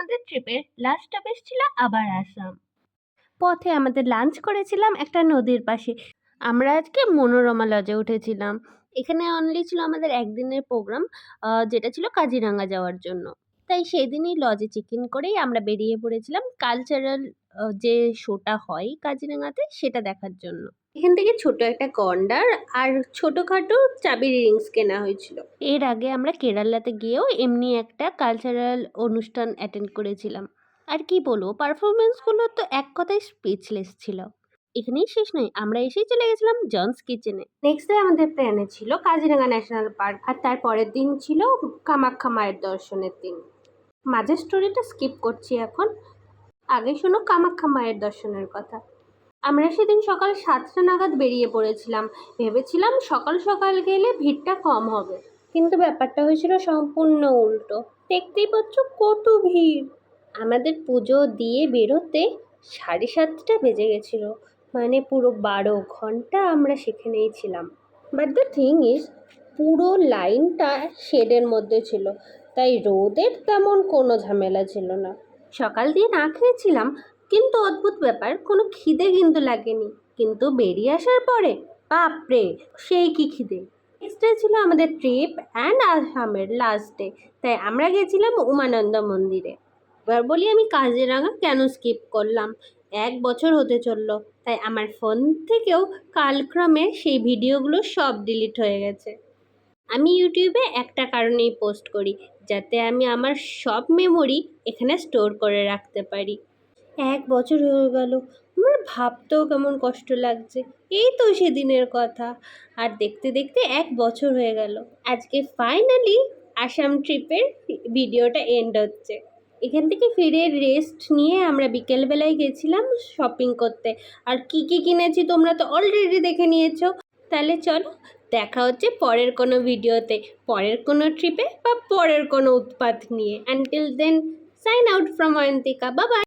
আমাদের ট্রিপের last stoppage ছিল আবার আসাম। পথে আমাদের লাঞ্চ করেছিলাম একটা নদীর পাশে। আমরা আজকে মনোরমা লজে উঠেছিলাম। এখানে অনলি ছিল আমাদের একদিনের প্রোগ্রাম, যেটা ছিল কাজিরাঙা যাওয়ার জন্য। তাই সেদিনই লজে চেক ইন করেই আমরা বেরিয়ে পড়েছিলাম কালচারাল যে শোটা হয় কাজিরাঙাতে সেটা দেখার জন্য। এখান থেকে ছোট একটা গন্ডার আর ছোটোখাটো চাবির রিংস কেনা হয়েছিল। এর আগে আমরা কেরালাতে গিয়েও এমনি একটা কালচারাল অনুষ্ঠান অ্যাটেন্ড করেছিলাম। আর কি বলবো, পারফরমেন্সগুলো তো এক কথায় স্পিচলেস ছিল। এখানেই শেষ নয়, আমরা এসেই চলে গেছিলাম জনস কিচেনে। নেক্সট ডে আমাদের প্ল্যানে ছিল কাজিরাঙা ন্যাশনাল পার্ক, আর তার পরের দিন ছিল কামাখ্যা মায়ের দর্শনের দিন। মাঝের স্টোরিটা স্কিপ করছি এখন, আগে শোনো কামাখ্যা মায়ের দর্শনের কথা। আমরা সেদিন সকাল 7টা নাগাদ বেরিয়ে পড়েছিলাম। ভেবেছিলাম সকাল সকাল গেলে ভিড়টা কম হবে, কিন্তু ব্যাপারটা হয়েছিল সম্পূর্ণ উল্টো। দেখতেই পাচ্ছ কত ভিড়। আমাদের পুজো দিয়ে বেরোতে 7:30টা বেজে গেছিল, মানে পুরো 12 ঘন্টা আমরা সেখানেই ছিলাম। বাট দ্য থিং ইজ, পুরো লাইনটা শেডের মধ্যে ছিল, তাই রোদের তেমন কোনো ঝামেলা ছিল না। সকাল দিয়ে না খেয়েছিলাম, কিন্তু অদ্ভুত ব্যাপার, কোনো খিদে কিন্তু লাগেনি। কিন্তু বেরিয়ে আসার পরে বাপরে সেই কি খিদে। নেক্সট ডে ছিল আমাদের ট্রিপ অ্যান্ড আসামের লাস্ট ডে, তাই আমরা গেছিলাম উমানন্দ মন্দিরে। এবার বলি আমি কাজিরাঙা কেন স্কিপ করলাম। 1 বছর হতে চললো, তাই আমার ফোন থেকেও কালক্রমে সেই ভিডিওগুলো সব ডিলিট হয়ে গেছে। আমি ইউটিউবে একটা কারণেই পোস্ট করি, যাতে আমি আমার সব মেমোরি এখানে স্টোর করে রাখতে পারি। 1 বছর হয়ে গেল, আমার ভাবতেও কেমন কষ্ট লাগছে। এই তো সেদিনের কথা, আর দেখতে দেখতে 1 বছর হয়ে গেল। আজকে ফাইনালি আসাম ট্রিপের ভিডিওটা এন্ড হচ্ছে। এখান থেকে ফিরে রেস্ট নিয়ে আমরা বিকেলবেলায় গেছিলাম শপিং করতে। আর কি কি কিনেছি তোমরা তো অলরেডি দেখে নিয়েছো। তাহলে চলো, দেখা হচ্ছে পরের কোনো ভিডিওতে, পরের কোনো ট্রিপে বা পরের কোনো উৎপাত নিয়ে। Until then, sign out from Ayantika. Bye by.